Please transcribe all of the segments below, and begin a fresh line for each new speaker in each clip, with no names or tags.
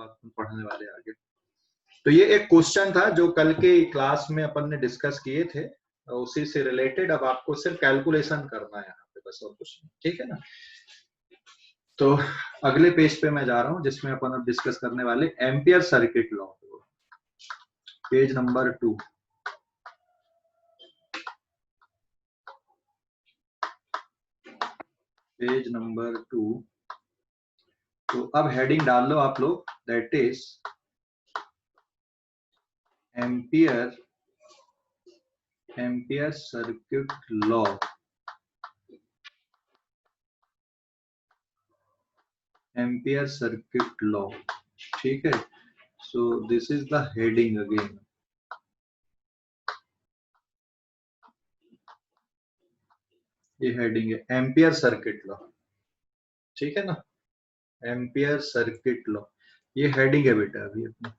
अपन पढ़ने वाले आगे। तो ये एक क्वेश्चन था जो कल के क्लास में अपन ने डिस्कस किए थे, उसी से रिलेटेड अब आपको सिर्फ कैलकुलेशन करना है यहाँ पे, बस और कुछ नहीं, ठीक है ना। तो अगले पेज पे मैं जा रहा हूँ जिसमें अपन अब डिस्कस करने वाले ampere circuit law, page number 2। Page number 2। तो अब हेडिंग डाल लो आप लोग, that is ampere circuit law. Ampere circuit law, ठीक है। So this is the heading again. ये हेडिंग है एम्पियर सर्किट लॉ, ठीक है ना। एम्पियर सर्किट लॉ, ये हेडिंग है बेटा अभी अपनी,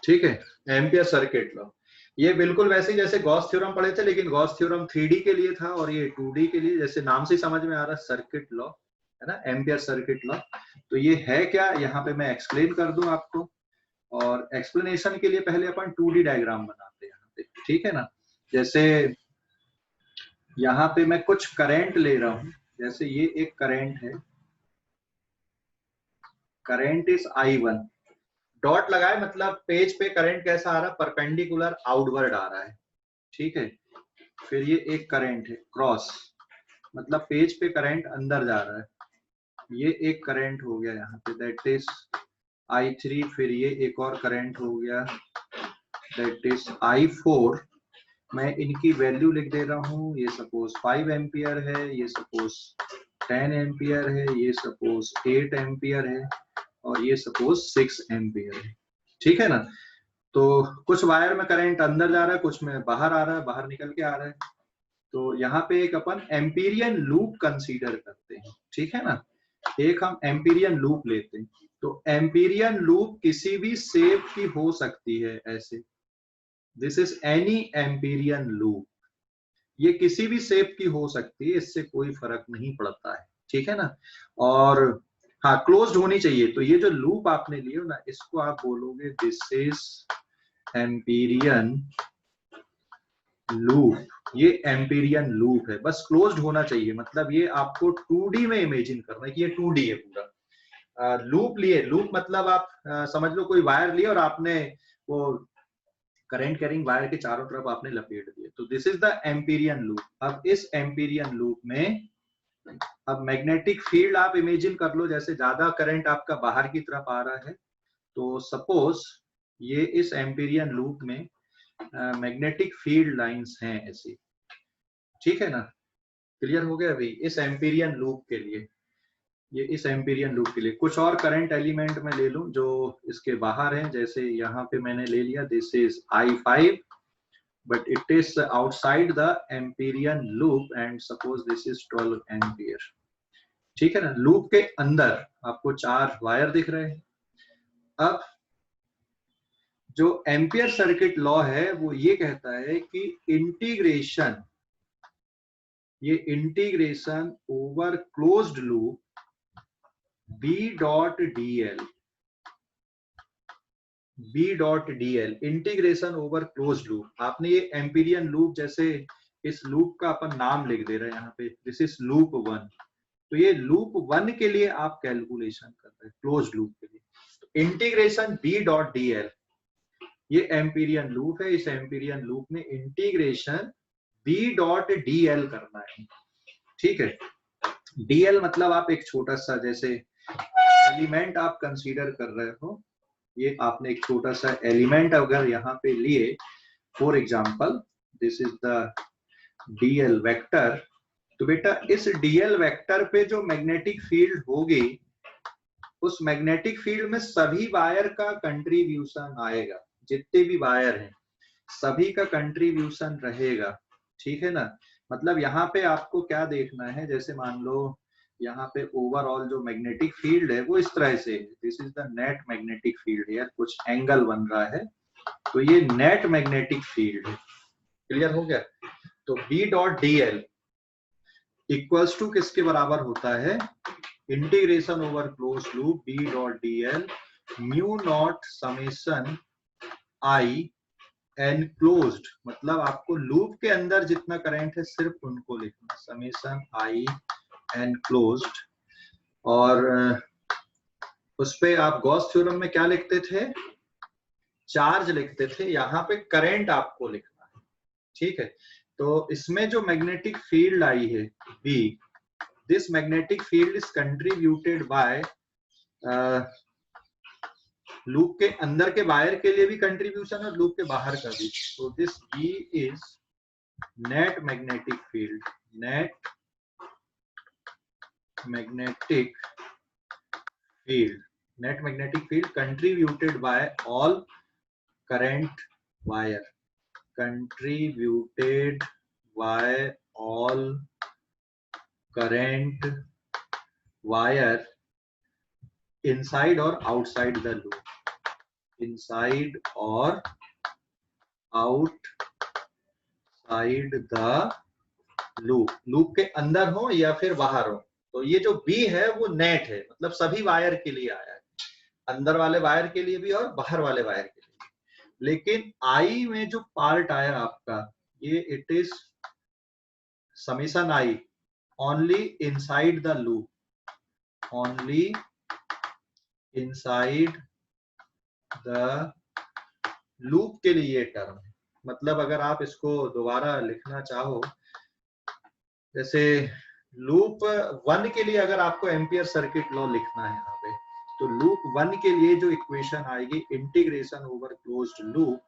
ठीक है। एम्पियर सर्किट लॉ ये बिल्कुल वैसे ही जैसे गॉस थ्योरम पढ़े थे, लेकिन गॉस थ्योरम 3D के लिए था और ये 2D के लिए, जैसे नाम से समझ में आ रहा है सर्किट लॉ है ना, एम्पियर सर्किट लॉ। तो ये है क्या, यहाँ पे मैं एक्सप्लेन कर दूं आपको, और एक्सप्लेनेशन के लिए पहले अपन 2D डायग्राम बनाते हैं यहाँ पे, ठीक है ना। जैसे यहाँ पे मैं कुछ करंट ले रहा हूं, जैसे ये एक करंट है, करंट इज I1। डॉट लगाए मतलब पेज पे करंट कैसा आ रहा है, परपेंडिकुलर आउटवर्ड आ रहा है, ठीक है। फिर ये एक करंट है क्रॉस, मतलब पेज पे करंट अंदर जा रहा है, ये एक करंट हो गया यहाँ पे, दैट इज I3। फिर ये एक और करंट हो गया, दैट इज I4। मैं इनकी वैल्यू लिख दे रहा हूँ, ये सपोज 5 एम्पियर है, ये सपोज 10 एम्पियर है, ये सपोज 8 एम्पियर है, और ये सपोज 6 एम्पियर है, ठीक है ना। तो कुछ वायर में करंट अंदर जा रहा है, कुछ में बाहर आ रहा है, बाहर निकल के आ रहा है। तो यहाँ पे एक अपन एम्पीरियन लूप कंसीडर करते हैं, ठीक है ना। एक हम एम्पीरियन लूप लेते हैं। तो एम्पीरियन लूप किसी भी शेप की हो सकती है, ऐसे this is any Amperian loop, ये किसी भी शेप की हो सकती है, इससे कोई फर्क नहीं पड़ता है, ठीक है ना। और हाँ, क्लोज्ड होनी चाहिए। तो ये जो लूप आपने लिया ना, इसको आप बोलोगे दिस इज एम्पीरियन लूप, ये एम्पीरियन लूप है, बस क्लोज्ड होना चाहिए। मतलब ये आपको 2D में इमेजिन करना है कि ये 2D है पूरा। लूप लिए, लूप मतलब आप समझ लो कोई वायर लिए और आपने वो करंट कैरिंग वायर के चारों तरफ आपने लपेट दिए, तो this is the Amperian loop. अब इस एम्पीरियन लूप में अब मैग्नेटिक फील्ड आप इमेजिन कर लो, जैसे ज्यादा करंट आपका बाहर की तरफ आ रहा है, तो सपोज ये इस एम्पीरियन लूप में मैग्नेटिक फील्ड लाइंस हैं ऐसी, ठीक है ना। क्लियर हो गया अभी इस एम्पीरियन लूप के लिए, ये इस एम्पीरियन लूप के लिए कुछ और करंट एलिमेंट में ले लूं जो इसके बाहर है, जैसे यहाँ पे मैंने ले लिया this is I5, but it is outside the Amperian loop and suppose this is 12 ampere, ठीक है ना। लूप के अंदर आपको 4 वायर दिख रहे हैं। अब जो एम्पियर सर्किट लॉ है वो ये कहता है कि इंटीग्रेशन, ये integration over closed loop B dot dl, B dot dl, integration over closed loop. आपने ये एम्पीरियन लूप, जैसे इस लूप का अपन नाम लिख दे रहे हैं यहाँ पे, दिस इज लूप 1। तो ये लूप 1 के लिए आप कैलकुलेशन कर रहे हैं, क्लोज्ड लूप के लिए। तो इंटीग्रेशन B डॉट dl, ये एम्पीरियन लूप है, इस एम्पीरियन लूप में इंटीग्रेशन B डॉट dl करना है, ठीक है। dl मतलब आप एक छोटा सा जैसे एलिमेंट आप कंसीडर कर रहे हो, ये आपने एक छोटा सा एलिमेंट अगर यहाँ पे लिए, for example this is the dl vector, तो बेटा इस dl वेक्टर पे जो मैग्नेटिक फील्ड होगी, उस मैग्नेटिक फील्ड में सभी वायर का कंट्रीब्यूशन आएगा, जितने भी वायर हैं सभी का कंट्रीब्यूशन रहेगा, ठीक है ना। मतलब यहाँ पे आपको क्या देखना है, जैसे मान लो यहाँ पे ओवरऑल जो मैग्नेटिक फील्ड है वो इस तरह से, this is the net magnetic field, यार कुछ एंगल बन रहा है, तो ये नेट मैग्नेटिक फील्ड है। क्लियर हो गया। तो B dot dl equals to किसके बराबर होता है, integration over close loop B dot dl mu naught summation I enclosed, मतलब आपको लूप के अंदर जितना करंट है सिर्फ उनको लिखना, समेशन I एनक्लोज्ड। और उस पे आप गॉस थ्योरम में क्या लिखते थे, चार्ज लिखते थे, यहाँ पे करंट आपको लिखना है, ठीक है। तो इसमें जो मैग्नेटिक फील्ड आई है B, this magnetic field is contributed bye, loop के अंदर के वायर के लिए भी कंट्रीब्यूशन और लूप के बाहर का भी। तो this B is net magnetic field, net magnetic field, net magnetic field contributed bye all current wire, contributed by all current wire inside or outside the loop, inside or outside the loop, loop के अंदर हो या फिर बाहर हो। तो ये जो B है वो नेट है, मतलब सभी वायर के लिए आया है, अंदर वाले वायर के लिए भी और बाहर वाले वायर के लिए। लेकिन I में जो पार्ट आया आपका, ये it is summation I only inside the loop, only inside the loop के लिए ये टर्म है। मतलब अगर आप इसको दोबारा लिखना चाहो, जैसे लूप 1 के लिए अगर आपको एम्पियर सर्किट लॉ लिखना है यहाँ पे, तो लूप 1 के लिए जो इक्वेशन आएगी, इंटीग्रेशन ओवर क्लोज्ड लूप,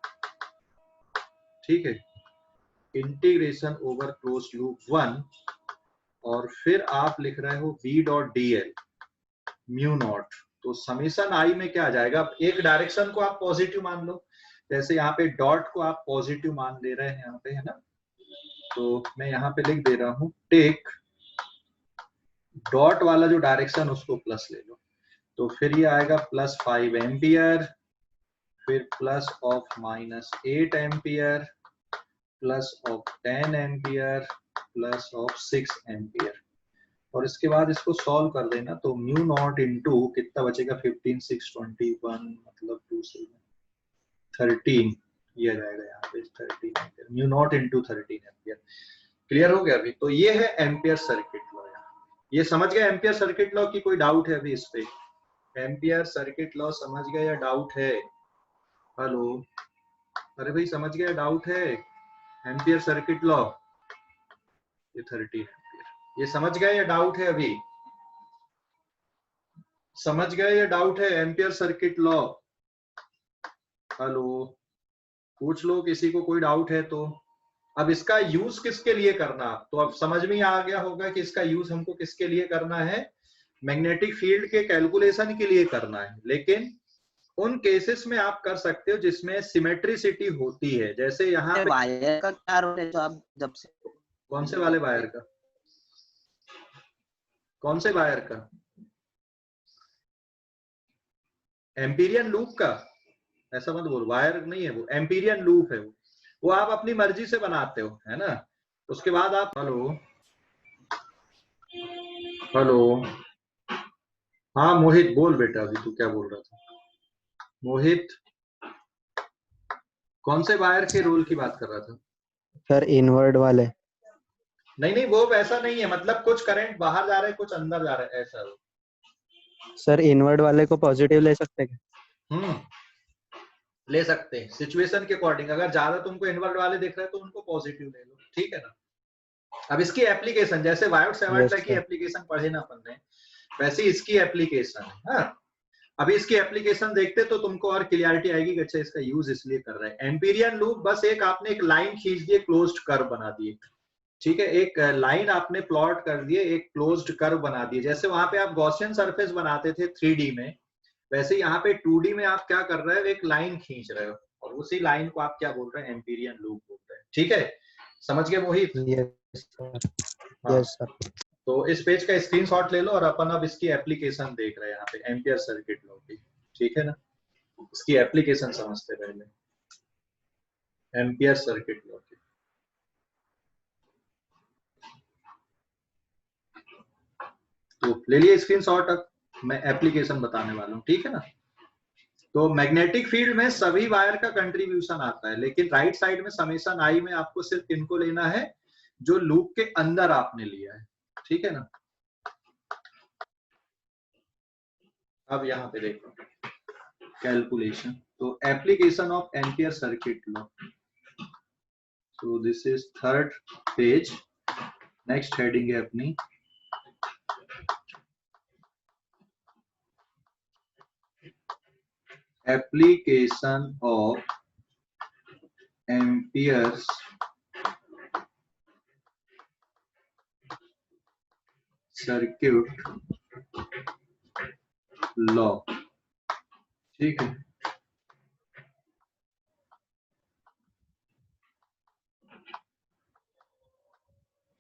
ठीक है, इंटीग्रेशन ओवर क्लोज्ड लूप 1, और फिर आप लिख रहे हो B dot dl mu not. तो समेशन I में क्या आ जाएगा, एक डायरेक्शन को आप पॉजिटिव मान लो, जैसे यहाँ पे डॉट को आप पॉजिटिव मान ले रहे हैं यहाँ पे, है ना। तो मैं यहाँ पे लिख दे रहा हूँ, टेक डॉट वाला जो डायरेक्शन उसको प्लस ले लो, तो फिर ये आएगा +5 एम्पियर, फिर plus of -8 ampere, plus of 10 ampere, plus of 6 ampere. और इसके बाद इसको सॉल्व कर देना, तो म्यू नॉट इंटू कितना बचेगा, 15 6 21, मतलब 2 से 13, ये जाएगा यहाँ पे 13 ampere, mu naught into 13 ampere. Clear हो गया अभी। तो ये है एम्पियर सर्किट लॉ। ये समझ गए एम्पियर सर्किट लॉ की, कोई डाउट है अभी इस पे? एम्पियर सर्किट लॉ समझ गए या डाउट है? हेलो, अरे भाई समझ गए, डाउट है? एम्पियर सर्किट लॉ, ये 13 एम्पियर, ये समझ गए या डाउट है अभी? समझ गए या डाउट है एम्पियर सर्किट लॉ? हेलो, पूछ लो किसी को कोई डाउट है तो। अब इसका यूज किसके लिए करना, तो अब समझ में आ गया होगा कि इसका यूज हमको किसके लिए करना है, मैग्नेटिक फील्ड के कैलकुलेशन के लिए करना है। लेकिन उन केसेस में आप कर सकते हो जिसमें सिमेट्रिसिटी होती है, जैसे यहाँ पे
वायर का क्या रोल है, जो आप जब से
कौन से वाले वायर का, कौन से वायर का, एम्पीरियन लूप का, ऐसा मत बोल, वायर नहीं है वो, एम्पीरियन लूप है वो आप अपनी मर्जी से बनाते हो, है ना। उसके बाद आप, हेलो हेलो, हाँ मोहित बोल बेटा, अभी तू क्या बोल रहा था मोहित? कौन से वायर के रोल की बात कर रहा था?
सर इनवर्ड वाले।
नहीं नहीं, वो वैसा नहीं है, मतलब कुछ करंट बाहर जा रहा है कुछ अंदर जा रहा है, ऐसा हो।
सर इनवर्ड वाले को पॉजिटिव ले सकते हैं?
ले सकते हैं सिचुएशन के अकॉर्डिंग। अगर ज्यादा तुमको इनवर्ट वाले दिख रहे हैं तो उनको पॉजिटिव ले लो, ठीक है ना। अब इसकी एप्लीकेशन, जैसे वायोट सेवर्ट की एप्लीकेशन पढ़े ना अपन ने, वैसे इसकी एप्लीकेशन है। हाँ, अभी इसकी एप्लीकेशन देखते तो तुमको और क्लियरिटी आएगी कि अच्छा इसका यूज इसलिए कर रहे हैं। एम्पीरियन लूप, बस एक आपने एक लाइन खींच दिए, क्लोज्ड कर्व बना दिए, ठीक है, एक लाइन आपने प्लॉट कर दिए, एक क्लोज्ड कर्व बना दिए। जैसे वहां पे आप गॉसियन सरफेस बनाते थे 3D में, वैसे यहाँ पे 2D में आप क्या कर रहे हो, एक लाइन खींच रहे हो, और उसी लाइन को आप क्या बोल रहे हैं, एम्पीरियन लूप बोल रहे हैं, ठीक है। समझ गए मोहित?
Yes sir.
हाँ।
Yes sir.
तो इस पेज का स्क्रीनशॉट ले लो, और अपन अब इसकी एप्लीकेशन देख रहे हैं यहाँ पे, एम्पियर सर्किट लॉ की, ठीक है ना। इसकी एप्लीकेशन समझते पहले, एम्पियर सर्किट लॉ की। तो ले लिए स्क्रीनशॉट, अब मैं एप्लीकेशन बताने वाला हूँ, ठीक है ना। तो मैग्नेटिक फील्ड में सभी वायर का कंट्रीब्यूशन आता है, लेकिन राइट साइड में समेशन आई में आपको सिर्फ इनको लेना है जो लूप के अंदर आपने लिया है, ठीक है ना। अब यहाँ पे देखो कैलकुलेशन, तो application of ampere circuit law, so this is third page, next heading है अपनी application of amperes circuit law, ठीक है।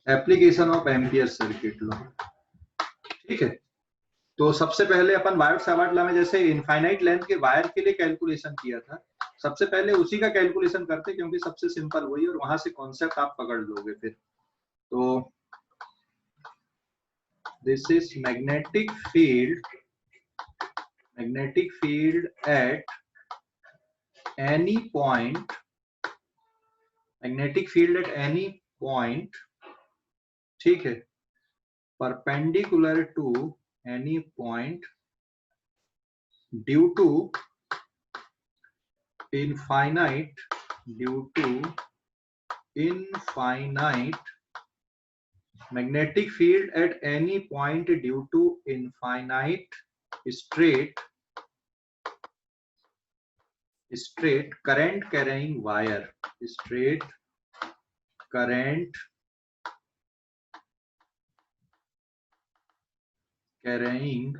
Application of ampere circuit law, ठीक है। तो सबसे पहले अपन वायट-सावर्ट लॉ में जैसे इनफाइनाइट लेंथ के वायर के लिए कैलकुलेशन किया था, सबसे पहले उसी का कैलकुलेशन करते क्योंकि सबसे सिंपल वही और वहां से कॉन्सेप्ट आप पकड़ लोगे फिर। तो this is magnetic field at any point, magnetic field at any point, ठीक है, perpendicular to any point due to infinite magnetic field at any point due to infinite straight current carrying wire, straight current carrying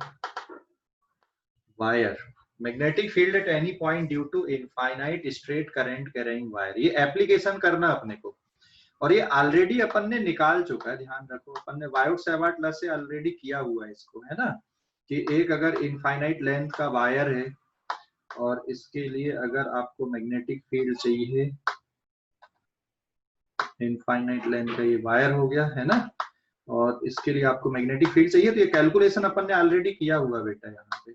wire, magnetic field at any point due to infinite straight current carrying wire. ये application करना अपने को, और ये already अपन ने निकाल चुका है, ध्यान रखो अपन ने वायट-सावर्ट लॉ से ऑलरेडी किया हुआ है इसको, है ना, कि एक अगर इनफाइनाइट लेंथ का वायर है और इसके लिए अगर आपको मैग्नेटिक फील्ड चाहिए, इनफाइनाइट लेंथ का ये वायर हो गया है ना, और इसके लिए आपको मैग्नेटिक फील्ड चाहिए, तो ये कैलकुलेशन अपन ने ऑलरेडी किया हुआ बेटा, यहाँ पे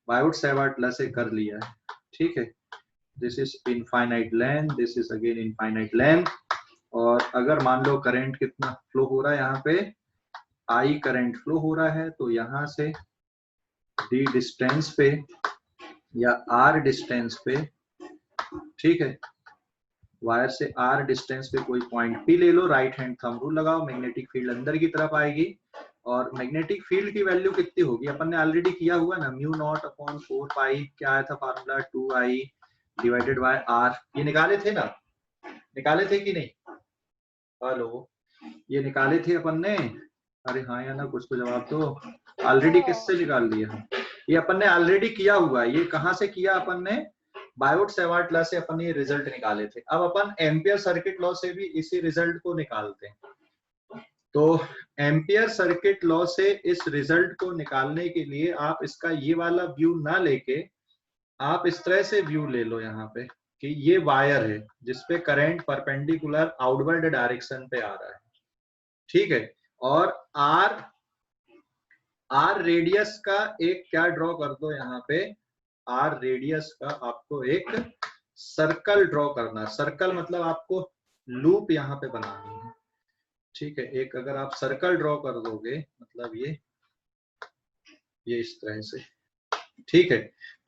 वायट-सावर्ट लॉ से कर लिया है, ठीक है। This is infinite length, this is again infinite length, और अगर मान लो करंट कितना फ्लो हो रहा है, यहाँ पे आई करंट फ्लो हो रहा है, तो यहाँ से डी डिस्टेंस पे या आर डिस्टेंस पे, ठीक है, वायर से आर डिस्टेंस पे कोई पॉइंट पी ले लो, राइट हैंड थंब रूल लगाओ, मैग्नेटिक फील्ड अंदर की तरफ आएगी, और मैग्नेटिक फील्ड की वैल्यू कितनी होगी अपन ने ऑलरेडी किया हुआ ना, म्यू नॉट अपॉन 4 पाई, क्या आया था formula, 2i divided by are, ये निकाले थे ना, निकाले थे कि नहीं, हेलो, ये निकाले थे अपन ने, अरे हाँ या ना, कुछ तो जवाब दो, ऑलरेडी किससे निकाल लिया हम, ये अपन ने ऑलरेडी किया हुआ है, ये कहाँ से किया अपन ने, वायट-सावर्ट लॉ से अपन ये रिजल्ट निकाले थे। अब अपन एम्पियर सर्किट लॉ से भी इसी रिजल्ट को निकालते हैं। तो एम्पियर सर्किट लॉ से इस रिजल्ट को निकालने के लिए आप इसका ये वाला व्यू ना लेके आप इस तरह से व्यू ले लो, यहाँ पे कि ये वायर है जिसपे करंट परपेंडिकुलर आउटवर्ड डायरेक्शन पे आ रहा है, ठीक है, और आर रेडियस का एक क्या ड्रॉ कर दो, यहाँ पे आर रेडियस का आपको एक सर्कल ड्रॉ करना, सर्कल मतलब आपको लूप यहाँ पे बनानी है, ठीक है, एक अगर आप सर्कल ड्रॉ कर दोगे मतलब ये इस तरह से, ठीक है,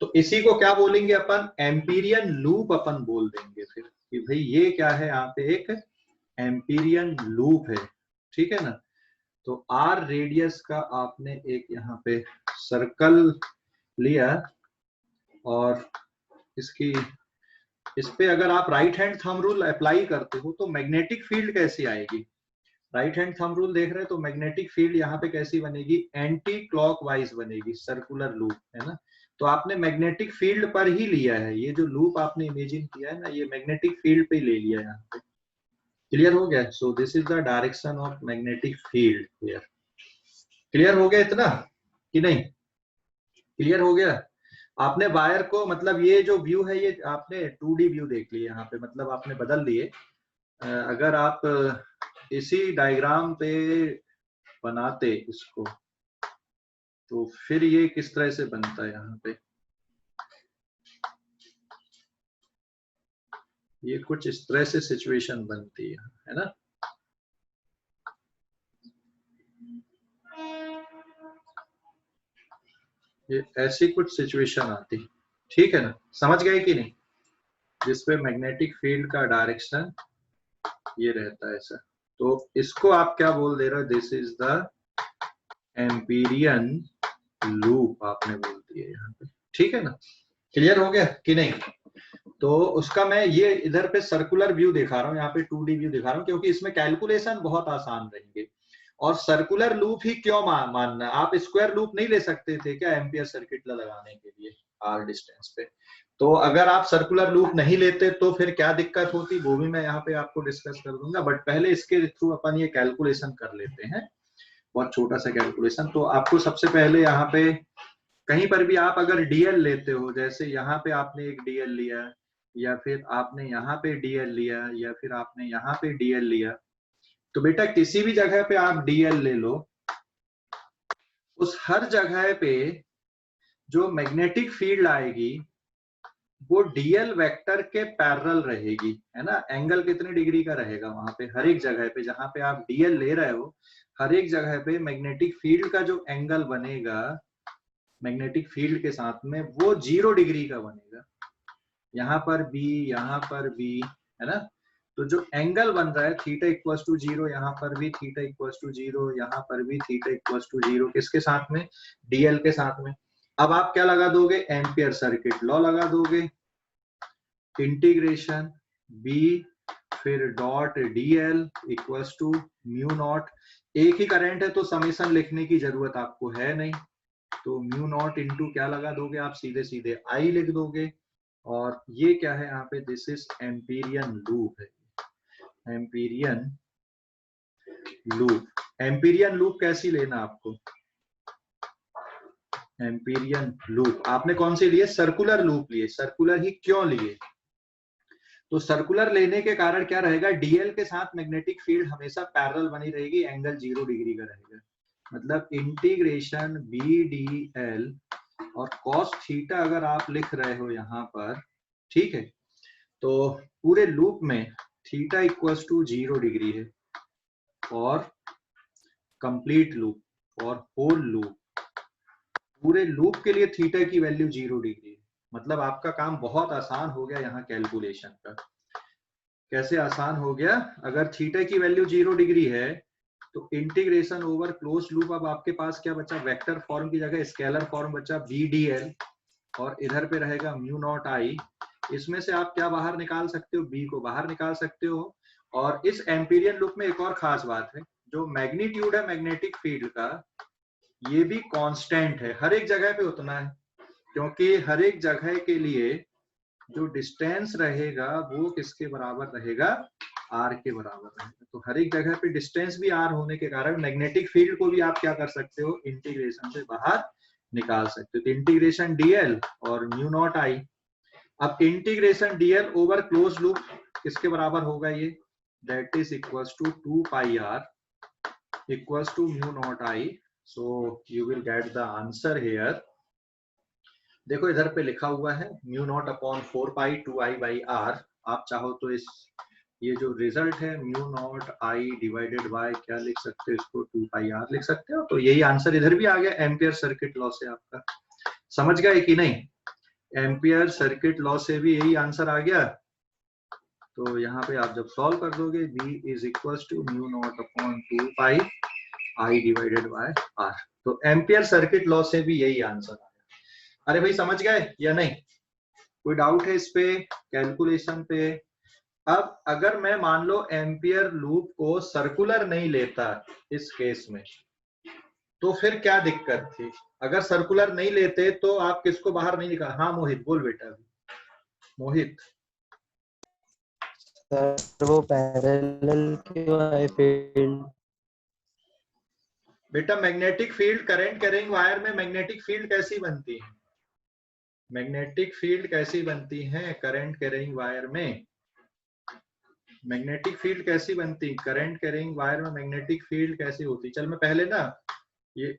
तो इसी को क्या बोलेंगे अपन, एम्पीरियन लूप अपन बोल देंगे फिर, कि भाई ये क्या है, यहाँ पे एक एम्पीरियन लूप है, ठीक है ना। तो आर रेडियस का आपने एक यहाँ पे सर्कल लिया, और इस पे अगर आप right hand thumb rule apply करते हो तो मैग्नेटिक फील्ड कैसी आएगी, राइट हैंड थंब रूल देख रहे हैं, तो मैग्नेटिक फील्ड यहाँ पे कैसी बनेगी, एंटी क्लॉकवाइज बनेगी, सर्कुलर लूप, है ना। तो आपने मैग्नेटिक फील्ड पर ही लिया है, ये जो लूप आपने इमेजिन किया है ना, ये मैग्नेटिक फील्ड पे ले लिया है यहाँ पे, क्लियर हो गया। So this is the direction of magnetic field here, clear हो गया इतना कि नहीं, क्लियर हो गया। आपने वायर को मतलब ये जो व्यू है ये आपने 2D व्यू देख लिया यहाँ पे, मतलब आपने बदल दिए, अगर आप इसी डायग्राम पे बनाते इसको, तो फिर ये किस तरह से बनता है यहाँ पे, ये कुछ इस तरह से सिचुएशन बनती है ना। ये ऐसी कुछ सिचुएशन आती, ठीक है ना, समझ गए कि नहीं, जिसपे मैग्नेटिक फील्ड का डायरेक्शन ये रहता है ऐसा। तो इसको आप क्या बोल दे रहे हो, this is the Amperian loop आपने बोल दिया यहाँ पे, ठीक है ना, क्लियर हो गया कि नहीं। तो उसका मैं ये इधर पे सर्कुलर व्यू दिखा रहा हूँ, यहाँ पे 2D व्यू दिखा रहा हूँ, क्योंकि इसमें कैलकुलेशन बहुत आसान रहेंगे। और सर्कुलर लूप ही क्यों मानना, आप स्क्वायर लूप नहीं ले सकते थे क्या एम्पियर सर्किट लगाने के लिए आर डिस्टेंस पे। तो अगर आप सर्कुलर लूप नहीं लेते तो फिर क्या दिक्कत होती, वो भी मैं यहाँ पे आपको डिस्कस कर दूंगा, बट पहले इसके थ्रू अपन ये कैलकुलेशन कर लेते हैं, बहुत छोटा सा कैलकुलेशन। तो आपको सबसे पहले यहाँ पे कहीं पर भी आप अगर डीएल लेते हो, जैसे यहाँ पे आपने एक डीएल लिया, या फिर आपने यहाँ पे डीएल लिया, या फिर आपने यहाँ पे डीएल लिया, तो बेटा किसी भी जगह पे आप डीएल ले लो, उस हर जगह पे जो मैग्नेटिक फील्ड आएगी वो डीएल वेक्टर के पैरेलल रहेगी, है ना। एंगल कितने डिग्री का रहेगा वहां पे, हर एक जगह पे जहां पे आप डीएल ले रहे हो, हर एक जगह पे मैग्नेटिक फील्ड का जो एंगल बनेगा मैग्नेटिक फील्ड के साथ में, वो 0 डिग्री का बनेगा। यहाँ पर बी, यहाँ पर बी, है ना। तो जो एंगल बन रहा है थीटा इक्वल्स टू 0, यहाँ पर भी थीटा इक्वल्स टू 0, यहाँ पर भी थीटा इक्वल्स टू 0, किसके साथ में, डीएल के साथ में। अब आप क्या लगा दोगे, एम्पियर सर्किट लॉ लगा दोगे, इंटीग्रेशन बी फिर dot dl equals to mu naught, एक ही करंट है तो समेशन लिखने की जरूरत आपको है नहीं, तो म्यू नॉट इंटू क्या लगा दोगे आप, सीधे सीधे आई लिख दोगे। और ये क्या है यहाँ पे, दिस इज एम्पीरियन लूप है, एम्पीरियन लूप। एम्पीरियन लूप कैसी लेना आपको, एम्पीरियन लूप आपने कौन सी लिए, सर्कुलर लूप लिए। सर्कुलर ही क्यों लिए, तो सर्कुलर लेने के कारण क्या रहेगा, डीएल के साथ मैग्नेटिक फील्ड हमेशा पैरेलल बनी रहेगी, एंगल 0 डिग्री का रहेगा। मतलब इंटीग्रेशन बी डी एल और कॉस थीटा अगर आप लिख रहे हो यहाँ पर, ठीक है, तो पूरे लूप में थीटा इक्वल्स टू 0 डिग्री है, और कंप्लीट लूप और होल लूप, पूरे लूप के लिए थीटा की वैल्यू 0 डिग्री है। मतलब आपका काम बहुत आसान हो गया यहाँ कैलकुलेशन का। कैसे आसान हो गया, अगर थीटा की वैल्यू 0 डिग्री है तो इंटीग्रेशन ओवर क्लोज लूप, अब आपके पास क्या बचा, वेक्टर फॉर्म की जगह स्केलर फॉर्म बचा बी डी एल, और इधर पे रहेगा म्यू नॉट आई। इसमें से आप क्या बाहर निकाल सकते हो, बी को बाहर निकाल सकते हो। और इस एम्पीरियन लूप में एक और खास बात है, जो मैग्नीट्यूड है मैग्नेटिक फील्ड का, ये भी कांस्टेंट है, हर एक जगह पे उतना है, क्योंकि हर एक जगह के लिए जो डिस्टेंस रहेगा वो किसके बराबर रहेगा, आर के बराबर रहेगा। तो हर एक जगह पे डिस्टेंस भी आर होने के कारण मैग्नेटिक फील्ड को भी आप क्या कर सकते हो, इंटीग्रेशन से बाहर निकाल सकते हो। तो इंटीग्रेशन डीएल और म्यू नॉट आई। अब integration dl over close loop किसके बराबर होगा ये, that is equals to 2 pi r equals to mu not I. So you will get the answer here. देखो इधर पे लिखा हुआ है mu naught upon 4 pi 2 I by r. आप चाहो तो इस ये जो रिजल्ट है mu not I divided by क्या लिख सकते हो, इसको 2 पाई आर लिख सकते हो। तो यही आंसर इधर भी आ गया एम्पियर सर्किट लॉ से। आपका समझ गए कि नहीं, एम्पियर सर्किट लॉ से भी यही आंसर आ गया। तो यहाँ पे आप जब सॉल्व कर दोगे b is equal to mu naught upon 2 pi I divided by r, तो एम्पियर सर्किट लॉ से भी यही आंसर आया। अरे भाई समझ गए या नहीं, कोई डाउट है इस पे, कैलकुलेशन पे। अब अगर मैं मान लो एम्पियर लूप को सर्कुलर नहीं लेता इस केस में, तो फिर क्या दिक्कत थी, अगर सर्कुलर नहीं लेते तो आप किसको बाहर नहीं निकाल, हाँ मोहित बोल बेटा, मोहित।
सर वो पैरेलल क्यों है फील्ड,
बेटा magnetic field, current carrying wire में मैग्नेटिक फील्ड कैसी बनती है, मैग्नेटिक फील्ड कैसी बनती है करंट कैरिंग वायर में, मैग्नेटिक फील्ड कैसी बनती, करंट कैरिंग वायर में मैग्नेटिक फील्ड कैसी होती। चल मैं पहले ना ये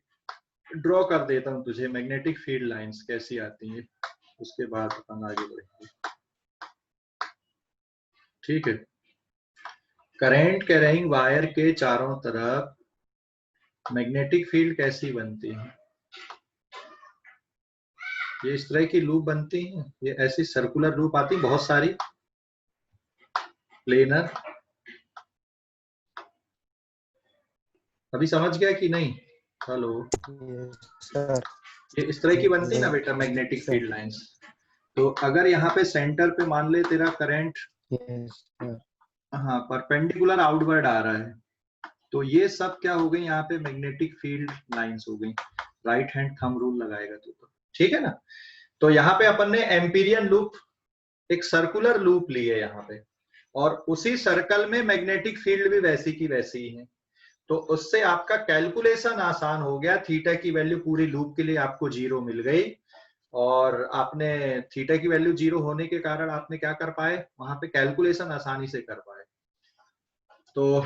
ड्रॉ कर देता हूँ तुझे मैग्नेटिक फील्ड लाइंस कैसी आती हैं, उसके बाद अपन आगे बढ़ेंगे। ठीक है, करंट कैरिंग वायर के चारों तरफ मैग्नेटिक फील्ड कैसी बनती है? ये इस तरह की लूप बनती है, ये ऐसी सर्कुलर लूप आती है बहुत सारी, प्लेनर। अभी समझ गया कि नहीं? हेलो,
सर
ये इस तरह की बनती है ना बेटा मैग्नेटिक फील्ड लाइंस। तो अगर यहाँ पे सेंटर पे मान ले तेरा करंट हाँ परपेंडिकुलर आउटवर्ड आ रहा है, तो ये सब क्या हो गई यहाँ पे मैग्नेटिक फील्ड लाइंस हो गई। राइट हैंड थंब रूल लगाएगा तो ठीक है ना। तो यहाँ पे अपन ने एम्पीरियन लूप, एक सर्कुलर लूप ली है यहाँ पे, और उसी सर्कल में मैग्नेटिक फील्ड भी वैसी की वैसी ही है। तो उससे आपका कैलकुलेशन आसान हो गया, थीटा की वैल्यू पूरी लूप के लिए आपको 0 मिल गई, और आपने थीटा की वैल्यू 0 होने के कारण आपने क्या कर पाए, वहां पे कैलकुलेशन आसानी से कर पाए। तो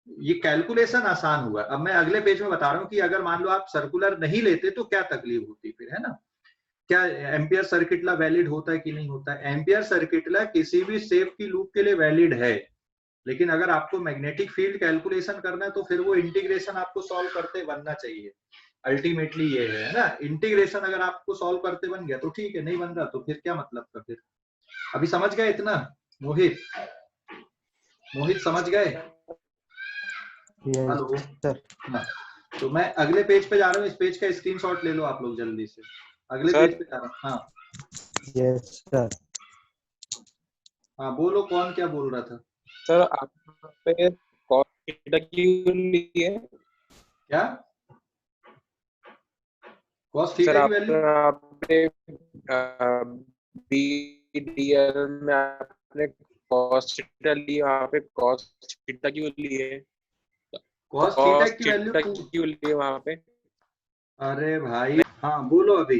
ये कैलकुलेशन आसान हुआ। अब मैं अगले पेज में बता रहा हूँ कि अगर मान लो आप सर्कुलर नहीं लेते तो क्या तकलीफ होती फिर, है ना। क्या एम्पियर सर्किट ला वैलिड होता है कि नहीं होता है? एम्पियर सर्किट ला किसी भी शेप की लूप के लिए वैलिड है, लेकिन अगर आपको मैग्नेटिक फील्ड कैलकुलेशन करना है तो फिर वो इंटीग्रेशन आपको सॉल्व करते बनना चाहिए। अल्टीमेटली ये है ना, इंटीग्रेशन अगर आपको सॉल्व करते बन गया तो ठीक है, नहीं बन रहा तो फिर क्या मतलब का फिर। अभी समझ गए इतना? मोहित, मोहित समझ गए? Hello
sir.
हाँ, तो मैं अगले पेज पे जा रहा हूँ, इस पेज का स्क्रीनशॉट ले लो आप लोग जल्दी से। अगले
सर,
पेज पे जा रहा हूँ। हाँ
यस सर।
हाँ बोलो, कौन क्या बोल रहा था?
सर आप पे कॉस थीटा क्यों लिए?
क्या कॉस
सर
थीटा की वैल्यू?
आपने बीडीएल में आपने कॉस थीटा ली, वहाँ पे कॉस थीटा क्यों लिए?
कॉस थीटा
कॉस
की
थीटा
वैल्यू?
क्यों लिए वहाँ पे?
अरे भाई हाँ बोलो अभी।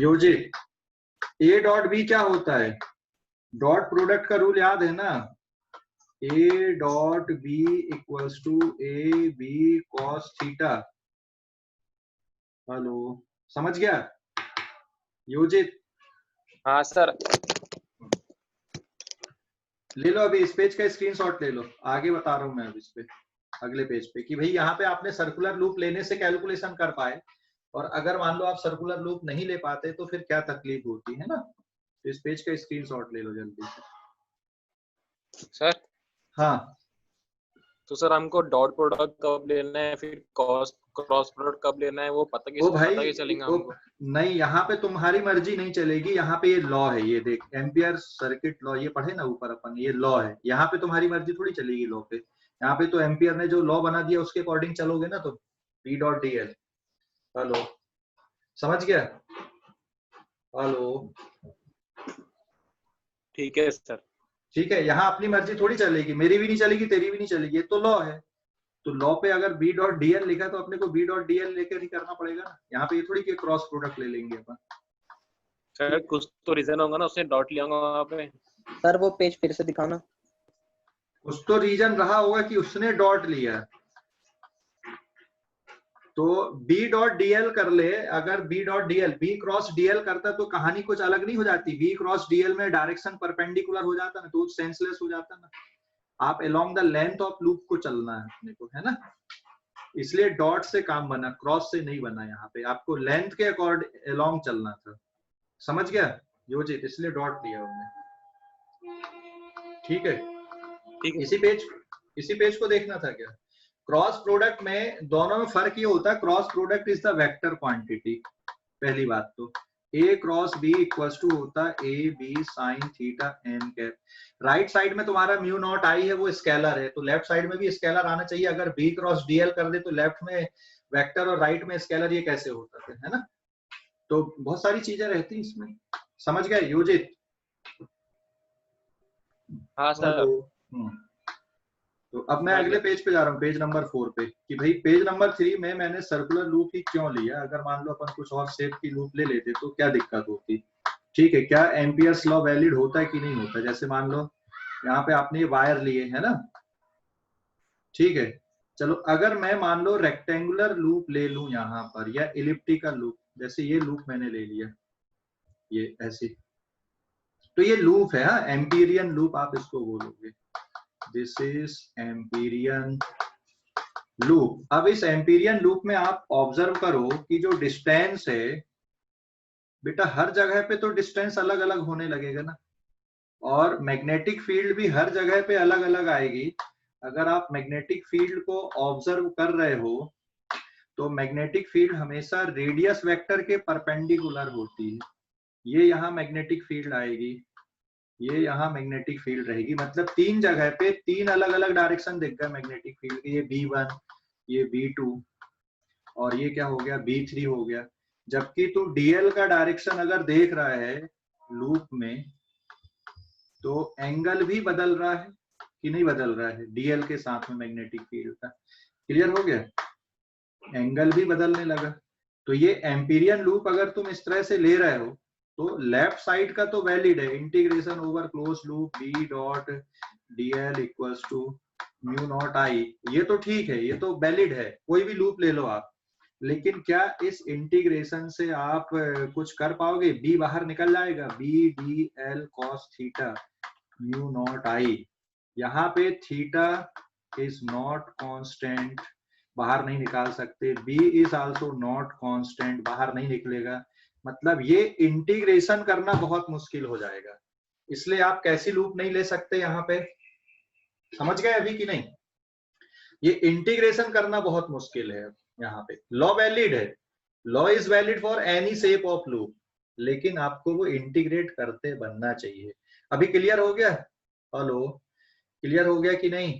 योजित, ए डॉट बी क्या होता है? डॉट प्रोडक्ट का रूल याद है ना? A dot B equals to A B cos theta. Hello, समझ गया योजित?
हाँ सर।
ले लो अभी इस पेज का स्क्रीनशॉट ले लो, आगे बता रहा हूं मैं अब इस पे अगले पेज पे कि भाई यहाँ पे आपने सर्कुलर लूप लेने से कैलकुलेशन कर पाए, और अगर मान लो आप सर्कुलर लूप नहीं ले पाते तो फिर क्या तकलीफ होती है ना। तो इस पेज का स्क्रीनशॉट ले लो जल्दी से।
सर
हाँ
तो सर हमको डॉट प्रोडक्ट कब लेना है, फिर क्रॉस प्रोडक्ट कब लेना है, वो
ओ भाई
पता कैसे चलेगा
ओ,
हमको?
नहीं यहाँ पे तुम्हारी मर्जी नहीं चलेगी, यहाँ पे ये लॉ है, ये देख एम्पियर सर्किट लॉ, ये पढ़े ना ऊपर अपन, ये लॉ है। यहाँ पे तुम्हारी मर्जी थोड़ी चलेगी लॉ पे, यहाँ पे तो एम्पियर ने जो लॉ बना दिया उसके अकॉर्डिंग चलोगे ना। तो P dot D L. Hello, समझ गया? हेलो,
ठीक है सर।
ठीक है, यहाँ अपनी मर्जी थोड़ी चलेगी, मेरी भी नहीं चलेगी, तेरी भी नहीं चलेगी, ये तो लॉ है। तो लॉ पे अगर बी डॉट डी एल लिखा तो अपने को बी डॉट डी एल लेकर ही करना पड़ेगा ना। यहाँ पे ये थोड़ी कि क्रॉस प्रोडक्ट ले लेंगे अपन।
सर कुछ तो रीजन होगा ना, उसने डॉट लिया होगा वहाँ पे।
सर वो पेज फिर से दिखाना।
कुछ तो रीजन रहा होगा कि उसने डॉट लिया। तो बी डॉट डीएल कर ले, अगर B dot DL B cross DL करता तो कहानी कुछ अलग नहीं हो जाती। बी क्रॉस डीएल में डायरेक्शन परपेंडिकुलर हो जाता ना, तो सेंसलेस हो जाता ना। आप along the length of loop को चलना है अपने को, है ना। इसलिए डॉट से काम बना, क्रॉस से नहीं बना। यहाँ पे आपको लेंथ के अकॉर्ड अलोंग चलना था, समझ गया योजित? इसलिए डॉट लिया उन्होंने। ठीक है,
ठीक है।
इसी पेज को देखना था क्या? क्रॉस प्रोडक्ट में दोनों में फर्क ये होता है, cross product is the vector quantity. पहली बात तो A cross B equals to होता है A B sine theta N cap. Right side में तुम्हारा म्यू नॉट आई है, वो स्केलर है, तो लेफ्ट साइड में भी स्केलर आना चाहिए। अगर बी क्रॉस डीएल कर दे तो लेफ्ट में वेक्टर और राइट में स्केलर, ये कैसे होता है ना। तो बहुत सारी चीजें रहती इसमें, समझ गए योजित?
हाँ सर।
तो अब मैं अगले पेज पे जा रहा हूँ, पेज नंबर 4 पे, कि भाई पेज नंबर 3 में मैंने सर्कुलर लूप ही क्यों लिया। अगर मान लो अपन कुछ और शेप की लूप ले लेते तो क्या दिक्कत होती। ठीक है, क्या एम्पियर्स लॉ वैलिड होता है कि नहीं होता? जैसे मान लो यहाँ पे आपने ये वायर लिए है ना, ठीक है, चलो अगर मैं मान लो रेक्टेंगुलर लूप ले लूं यहाँ पर, या इलिप्टिकल लूप, जैसे ये लूप मैंने ले लिया, ये ऐसे, तो ये लूप है, हाँ, एम्पीरियन लूप आप इसको बोलोगे। This is Amperian loop. अब इस एम्पीरियन लूप में आप ऑब्जर्व करो कि जो डिस्टेंस है बेटा, हर जगह पे तो डिस्टेंस अलग अलग होने लगेगा ना, और मैग्नेटिक फील्ड भी हर जगह पे अलग अलग आएगी। अगर आप मैग्नेटिक फील्ड को ऑब्जर्व कर रहे हो तो मैग्नेटिक फील्ड हमेशा रेडियस वेक्टर के परपेंडिकुलर होती है। ये यहाँ मैग्नेटिक फील्ड आएगी, ये यहाँ मैग्नेटिक फील्ड रहेगी, मतलब तीन जगह पे तीन अलग अलग डायरेक्शन दिख गए मैग्नेटिक फील्ड के, ये B1, ये B2 और ये क्या हो गया, B3 हो गया। जबकि तू DL का डायरेक्शन अगर देख रहा है लूप में, तो एंगल भी बदल रहा है कि नहीं बदल रहा है DL के साथ में मैग्नेटिक फील्ड का। क्लियर हो गया, एंगल भी बदलने लगा। तो ये एम्पीरियन लूप अगर तुम इस तरह से ले रहे हो तो लेफ्ट साइड का तो वैलिड है, integration over close loop B dot DL equals to mu not I, ये तो ठीक है, ये तो वैलिड है, कोई भी लूप ले लो आप। लेकिन क्या इस इंटीग्रेशन से आप कुछ कर पाओगे? B बाहर निकल जाएगा, B DL cos theta mu not I। यहाँ पे थीटा इज नॉट कांस्टेंट, बाहर नहीं निकाल सकते। B is also not constant, बाहर नहीं निकलेगा। मतलब ये इंटीग्रेशन करना बहुत मुश्किल हो जाएगा, इसलिए आप कैसी लूप नहीं ले सकते यहाँ पे। समझ गए अभी कि नहीं? ये इंटीग्रेशन करना बहुत मुश्किल है यहाँ पे। लॉ वैलिड है, law is valid for any shape of loop, लेकिन आपको वो इंटीग्रेट करते बनना चाहिए। अभी क्लियर हो गया? हेलो, क्लियर हो गया कि नहीं?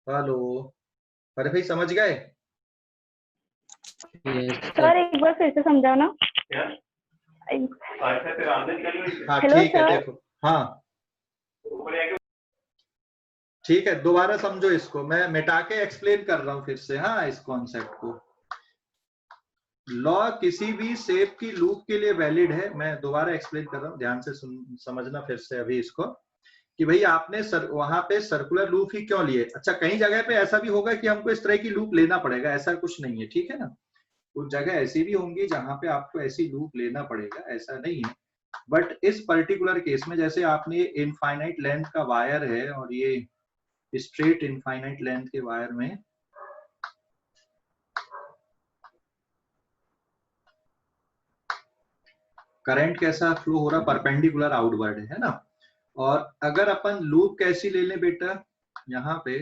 हेलो, अरे भाई समझ गए?
सर एक बार फिर से समझाओ ना।
हाँ
हेलो
ठीक है,
सर।
देखो, हाँ ठीक है, दोबारा समझो इसको, मैं मिटा के एक्सप्लेन कर रहा हूँ फिर से, हाँ, इस कॉन्सेप्ट को। लॉ किसी भी शेप की लूप के लिए वैलिड है। मैं दोबारा एक्सप्लेन कर रहा हूँ, ध्यान से समझना फिर से अभी इसको, कि भाई आपने वहां पे सर्कुलर लूप ही क्यों लिए। अच्छा, कई जगह पे ऐसा भी होगा कि हमको इस तरह की लूप लेना पड़ेगा, ऐसा कुछ नहीं है, ठीक है ना। कुछ जगह ऐसी भी होंगी जहां पे आपको ऐसी लूप लेना पड़ेगा, ऐसा नहीं है। बट इस पर्टिकुलर केस में, जैसे आपने इनफाइनाइट लेंथ का वायर है और ये स्ट्रेट इनफाइनाइट लेंथ के वायर में करंट कैसा फ्लो हो रहा, परपेंडिकुलर आउटवर्ड है ना। और अगर अपन लूप कैसी ले लें बेटा, यहाँ पे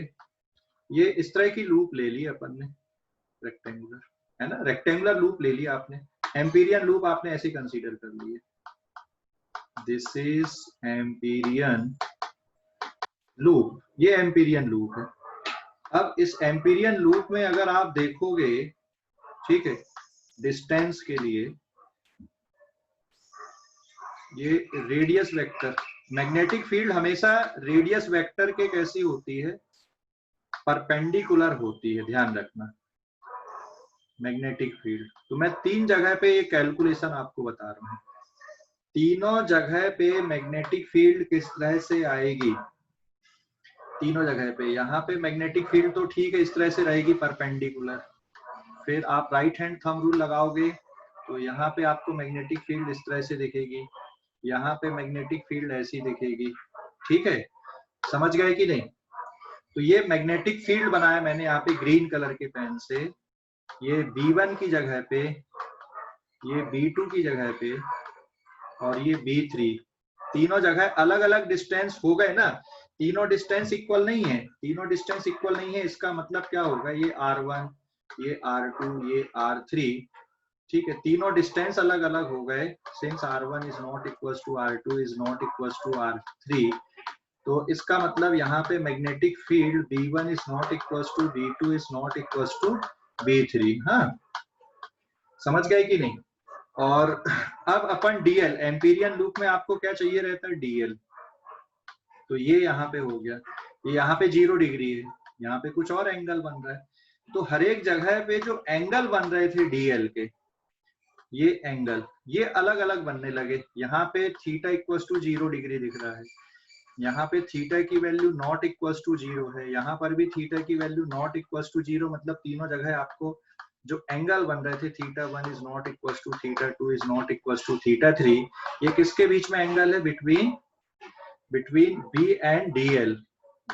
ये इस तरह की लूप ले ली अपन ने, रेक्टेंगुलर, है ना, रेक्टेंगुलर लूप ले लिया आपने, एम्पीरियन लूप आपने ऐसे कंसीडर कर लिए। दिस इज एम्पीरियन लूप, ये एम्पीरियन लूप है। अब इस एम्पीरियन लूप में अगर आप देखोगे, ठीक है, डिस्टेंस के लिए ये रेडियस वेक्टर, मैग्नेटिक फील्ड हमेशा रेडियस वेक्टर के कैसी होती है, परपेंडिकुलर होती है, ध्यान रखना, मैग्नेटिक फील्ड। तो मैं तीन जगह पे ये कैलकुलेशन आपको बता रहा हूँ, तीनों जगह पे मैग्नेटिक फील्ड किस तरह से आएगी, तीनों जगह पे। यहाँ पे मैग्नेटिक फील्ड तो ठीक है, इस तरह से रहेगी परपेंडिकुलर। फिर आप राइट हैंड थंब रूल लगाओगे तो यहाँ पे आपको मैग्नेटिक फील्ड इस तरह से दिखेगी, यहाँ पे मैग्नेटिक फील्ड ऐसी दिखेगी, ठीक है, समझ गए कि नहीं। तो ये मैग्नेटिक फील्ड बनाया मैंने यहाँ पे ग्रीन कलर के पेन से, ये B1 की जगह पे, ये B2 की जगह पे और ये B3, तीनों जगह अलग अलग डिस्टेंस हो गए ना। तीनों डिस्टेंस इक्वल नहीं है, तीनों डिस्टेंस इक्वल नहीं है, इसका मतलब क्या होगा, ये R1, ये R2, ये R3, ठीक है, तीनों डिस्टेंस अलग अलग हो गए। Since R1 is not equals to R2 is not equals to R3, तो इसका मतलब यहाँ पे magnetic field B1 is not equals to B2 is not equals to B3। हाँ, समझ गए कि नहीं। और अब अपन DL, एम्पीरियन लूप में आपको क्या चाहिए रहता है, DL। तो ये यहाँ पे हो गया, ये यहाँ पे 0 डिग्री है, यहाँ पे कुछ और एंगल बन रहा है। तो हर एक जगह पे जो एंगल बन रहे थे DL के, ये एंगल ये अलग अलग बनने लगे। यहाँ पे थीटा इक्वल्स टू 0 डिग्री दिख रहा है, यहाँ पे थीटा की वैल्यू नॉट इक्वल्स टू 0 है, यहाँ पर भी थीटा की वैल्यू नॉट इक्वल्स टू 0, मतलब तीनों जगह आपको जो एंगल बन रहे थे theta 1 is not equals to theta 2 is not equals to theta 3, ये किसके बीच में एंगल है? Between B and DL.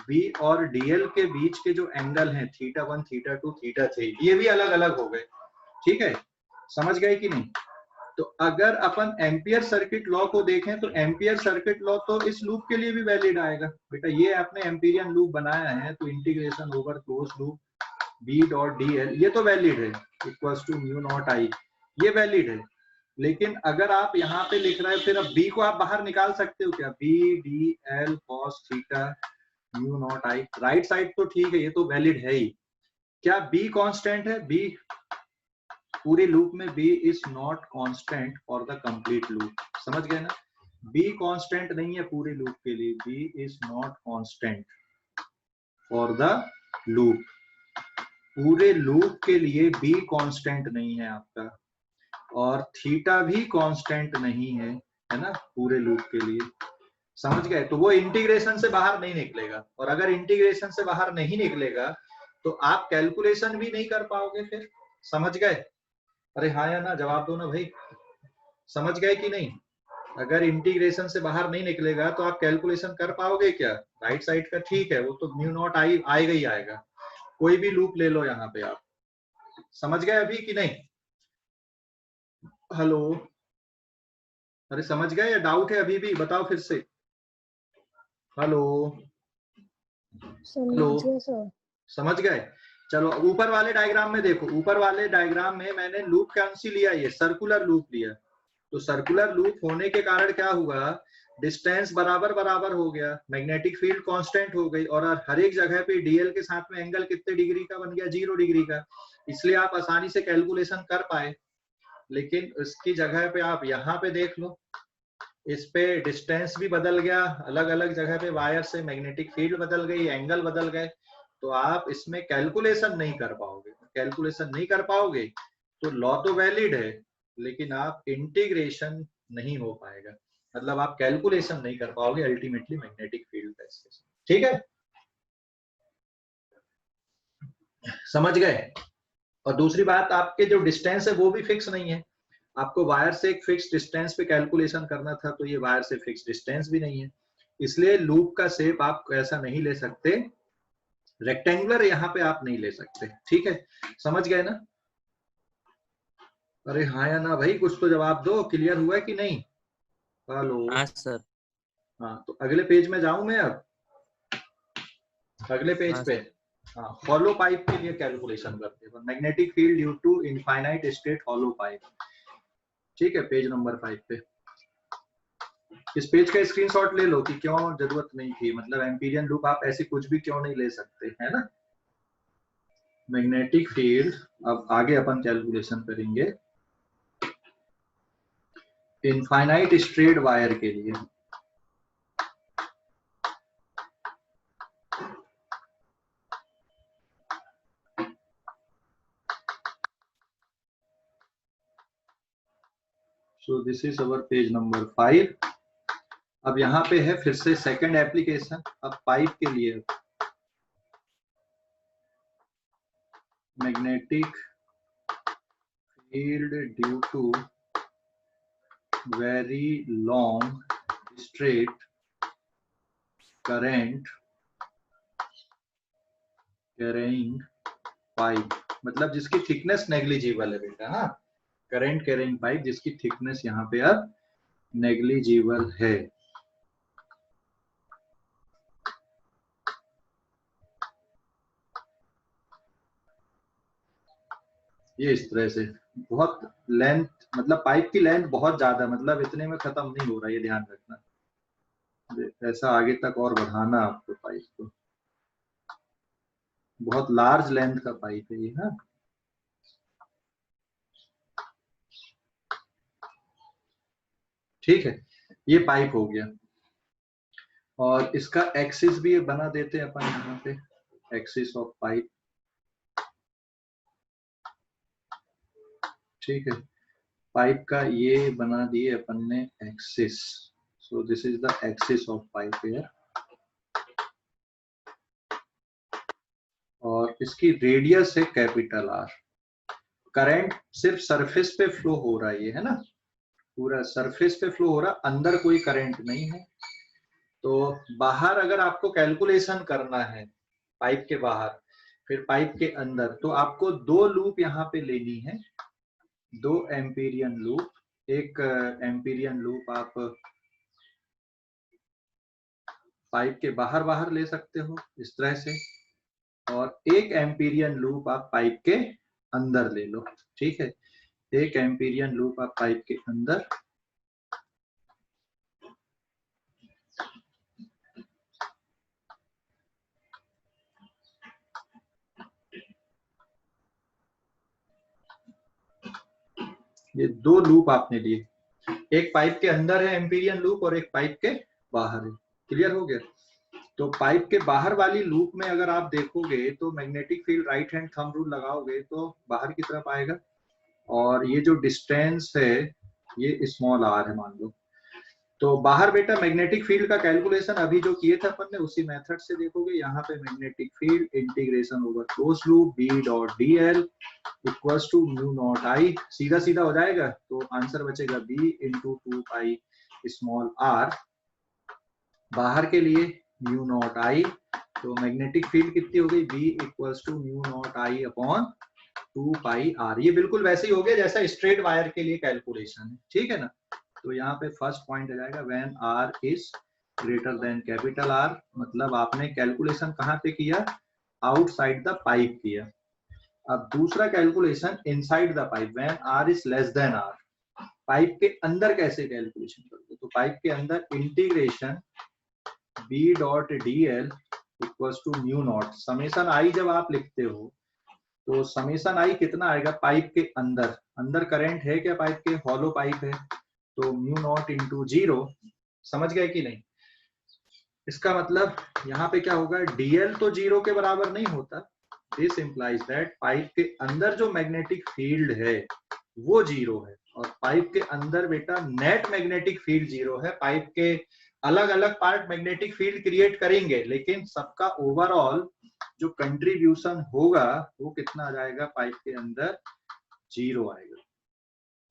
B और डीएल के बीच के जो एंगल हैं थीटा 1 थीटा 2 थीटा 3, ये भी अलग अलग हो गए। ठीक है, समझ गए कि नहीं? तो अगर अपन एम्पियर सर्किट लॉ को देखें तो एम्पियर सर्किट लॉ तो इस लूप के लिए भी वैलिड आएगा। बेटा ये आपने एम्पीरियन लूप बनाया है तो integration over close loop B dot D L, ये तो वैलिड है, equals to mu not I, ये वैलिड है। लेकिन अगर आप यहाँ पे लिख रहे हैं फिर अब बी को आप बाहर निकाल सकते हो क्या? B D L cos theta mu not I, right side तो ठीक है, ये तो वैलिड है ही। क्या बी कांस्टेंट है? बी पूरे लूप में b is not constant for the complete loop, समझ गए ना? b कांस्टेंट नहीं है पूरे लूप के लिए, b is not constant for the loop, पूरे लूप के लिए b कांस्टेंट नहीं है आपका, और थीटा भी कांस्टेंट नहीं है, है ना, पूरे लूप के लिए, समझ गए? तो वो इंटीग्रेशन से बाहर नहीं निकलेगा, और अगर इंटीग्रेशन से बाहर नहीं निकलेगा तो आप कैलकुलेशन भी नहीं कर पाओगे फिर, समझ गए? अरे हाँ या ना, जवाब दो ना भाई, समझ गए कि नहीं? अगर इंटीग्रेशन से बाहर नहीं निकलेगा तो आप कैलकुलेशन कर पाओगे क्या? राइट साइड का ठीक है, वो तो म्यू नॉट आएगा ही आएगा, कोई भी लूप ले लो यहाँ पे आप, समझ गए अभी कि नहीं? हेलो, अरे समझ गए या डाउट है अभी भी? बताओ फिर से। हेलो हेलो, समझ गए? चलो ऊपर वाले डायग्राम में देखो, ऊपर वाले डायग्राम में मैंने लूप कौन सी लिया? ये सर्कुलर लूप लिया। तो सर्कुलर लूप होने के कारण क्या हुआ? डिस्टेंस बराबर बराबर हो गया, मैग्नेटिक फील्ड कांस्टेंट हो गई, और हर एक जगह पे डीएल के साथ में एंगल कितने डिग्री का बन गया? 0 डिग्री का, इसलिए आप आसानी से कैलकुलेशन कर पाए। लेकिन इसकी जगह पे आप यहाँ पे देख लो, इस पे डिस्टेंस भी बदल गया, अलग अलग जगह पे वायर से मैग्नेटिक फील्ड बदल गई, एंगल बदल गए, तो आप इसमें कैलकुलेशन नहीं कर पाओगे। कैलकुलेशन नहीं कर पाओगे तो लॉ तो वैलिड है लेकिन आप इंटीग्रेशन नहीं हो पाएगा, मतलब आप कैलकुलेशन नहीं कर पाओगे अल्टीमेटली मैग्नेटिक फील्ड का इसके साथ। ठीक है, समझ गए? और दूसरी बात, आपके जो डिस्टेंस है वो भी फिक्स नहीं है, आपको वायर से एक फिक्स डिस्टेंस पे कैलकुलेशन करना था, तो ये वायर से फिक्स डिस्टेंस भी नहीं है, इसलिए लूप का शेप आप ऐसा नहीं ले सकते, रेक्टेंगुलर यहाँ पे आप नहीं ले सकते। ठीक है, समझ गए ना? अरे हाँ या ना भाई, कुछ तो जवाब दो, क्लियर हुआ कि नहीं? हेलो,
हाँ सर।
हाँ तो अगले पेज में जाऊं मैं अब, अगले पेज
हाँ
पे। हाँ, हॉलो पाइप के लिए कैलकुलेशन करते हैं, magnetic field due to infinite state hollow pipe. ठीक है, पेज नंबर 5 पे। इस पेज का स्क्रीनशॉट ले लो कि क्यों जरूरत नहीं थी, मतलब एम्पीरियन लूप आप ऐसे कुछ भी क्यों नहीं ले सकते, है ना? मैग्नेटिक फील्ड, अब आगे अपन कैलकुलेशन करेंगे इनफाइनाइट स्ट्रेट वायर के लिए। So this is our page number 5। अब यहाँ पे है फिर से सेकंड एप्लीकेशन, अब पाइप के लिए magnetic field due to very long straight current carrying pipe, मतलब जिसकी थिकनेस नेग्लिजिबल है बेटा, हाँ, करंट कैरिंग पाइप जिसकी थिकनेस यहाँ पे अब नेग्लिजिबल है। ये इस तरह से बहुत लेंथ, मतलब पाइप की लेंथ बहुत ज्यादा, मतलब इतने में खत्म नहीं हो रहा, ये ध्यान रखना, ऐसा आगे तक और बढ़ाना आपको पाइप को, बहुत लार्ज लेंथ का पाइप है ये। हाँ, ठीक है, ये पाइप हो गया, और इसका एक्सिस भी बना देते हैं अपन यहाँ पे, एक्सिस ऑफ पाइप। ठीक है, पाइप का ये बना दिए अपन ने axis, so this is the axis of pipe here. और इसकी रेडियस है कैपिटल आर। करंट सिर्फ सरफेस पे फ्लो हो रहा है, ये है ना, पूरा सरफेस पे फ्लो हो रहा, अंदर कोई करंट नहीं है। तो बाहर अगर आपको कैलकुलेशन करना है पाइप के बाहर फिर पाइप के अंदर, तो आपको दो लूप यहाँ पे लेनी है, दो एम्पीरियन लूप। एक एम्पीरियन लूप आप पाइप के बाहर बाहर ले सकते हो इस तरह से, और एक एम्पीरियन लूप आप पाइप के अंदर ले लो। ठीक है, एक एम्पीरियन लूप आप पाइप के अंदर, ये दो लूप आपने लिए, एक पाइप के अंदर है एम्पीरियन लूप और एक पाइप के बाहर है। क्लियर हो गया? तो पाइप के बाहर वाली लूप में अगर आप देखोगे तो magnetic field right hand thumb rule लगाओगे तो बाहर की तरफ आएगा, और ये जो डिस्टेंस है ये स्मॉल आर है मान लो। तो बाहर बेटा मैग्नेटिक फील्ड का कैलकुलेशन अभी जो किए थे अपन ने उसी मेथड से देखोगे। यहाँ पे magnetic field integration over close loop B dot D L equals to mu not I, सीधा सीधा हो जाएगा तो आंसर बचेगा B into 2 pi small R. बाहर के लिए म्यू नॉट आई, तो मैग्नेटिक फील्ड कितनी हो गई, B equals to mu not I upon 2 pi R. ये बिल्कुल वैसे ही हो गया जैसा स्ट्रेट वायर के लिए कैलकुलेशन है, ठीक है ना। तो यहाँ पे फर्स्ट पॉइंट आ जाएगा when R is greater than capital R, मतलब आपने कैलकुलेशन कहाँ पे किया, आउटसाइड द पाइप किया। अब दूसरा calculation inside the pipe, when R is less than R, pipe के अंदर कैसे कैलकुलेशन करोगे, तो पाइप के अंदर integration B dot D L equals to mu naught, summation I जब आप लिखते हो तो समेशन आई कितना आएगा, पाइप के अंदर, अंदर करंट है क्या पाइप के, हॉलो पाइप है, तो म्यू नॉट इंटू 0। समझ गए कि नहीं? इसका मतलब यहाँ पे क्या होगा, डीएल तो 0 के बराबर नहीं होता, दिस इंप्लाइज दैट पाइप के अंदर जो मैग्नेटिक फील्ड है वो 0 है, और पाइप के अंदर बेटा नेट मैग्नेटिक फील्ड 0 है। पाइप के अलग अलग पार्ट मैग्नेटिक फील्ड क्रिएट करेंगे, लेकिन सबका ओवरऑल जो कंट्रीब्यूशन होगा वो कितना आ जाएगा, पाइप के अंदर 0 आएगा।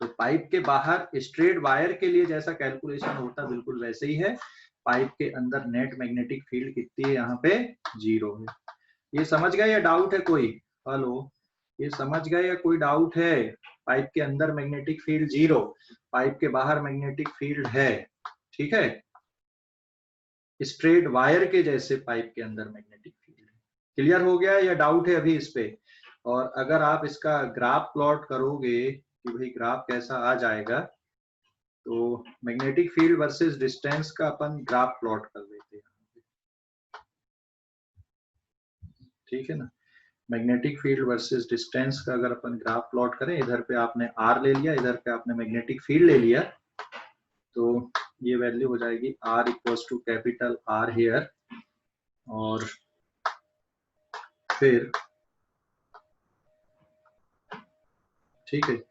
तो पाइप के बाहर स्ट्रेट वायर के लिए जैसा कैलकुलेशन होता बिल्कुल वैसे ही है, पाइप के अंदर नेट मैग्नेटिक फील्ड कितनी है, यहाँ पे 0 है। ये समझ गए या डाउट है कोई? हेलो, ये समझ गए या कोई डाउट है? पाइप के अंदर मैग्नेटिक फील्ड 0, पाइप के बाहर मैग्नेटिक फील्ड है, ठीक है, स्ट्रेट वायर के जैसे पाइप के अंदर मैग्नेटिक फील्ड है। क्लियर हो गया या डाउट है अभी इस पे? और अगर आप इसका ग्राफ प्लॉट करोगे कि भाई ग्राफ कैसा आ जाएगा, तो मैग्नेटिक फील्ड वर्सेस डिस्टेंस का अपन ग्राफ प्लॉट कर देते हैं, ठीक है ना। मैग्नेटिक फील्ड वर्सेस डिस्टेंस का अगर अपन ग्राफ प्लॉट करें, इधर पे आपने आर ले लिया, इधर पे आपने मैग्नेटिक फील्ड ले लिया, तो ये वैल्यू हो जाएगी R equals to capital R here, और फिर ठीक है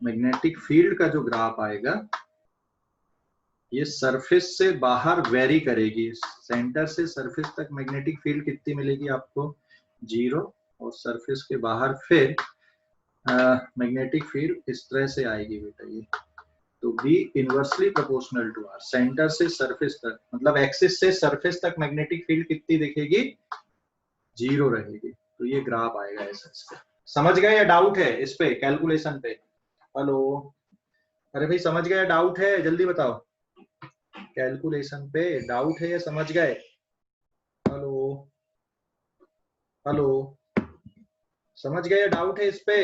मैग्नेटिक फील्ड का जो ग्राफ आएगा ये सरफेस से बाहर वेरी करेगी, सेंटर से सरफेस तक मैग्नेटिक फील्ड कितनी मिलेगी आपको, 0, और सरफेस के बाहर फिर मैग्नेटिक फील्ड इस तरह से आएगी बेटा ये, तो B inversely proportional to R, centre से सरफेस तक, मतलब एक्सिस से सरफेस तक मैग्नेटिक फील्ड कितनी दिखेगी, 0 रहेगी। तो ये ग्राफ आएगा ऐसा इसका। समझ गए या डाउट है इस पे कैलकुलेशन पे? हेलो, अरे भाई समझ गए या डाउट है, जल्दी बताओ, कैलकुलेशन पे डाउट है या समझ गए? हेलो हेलो, समझ गए या डाउट है इस पे?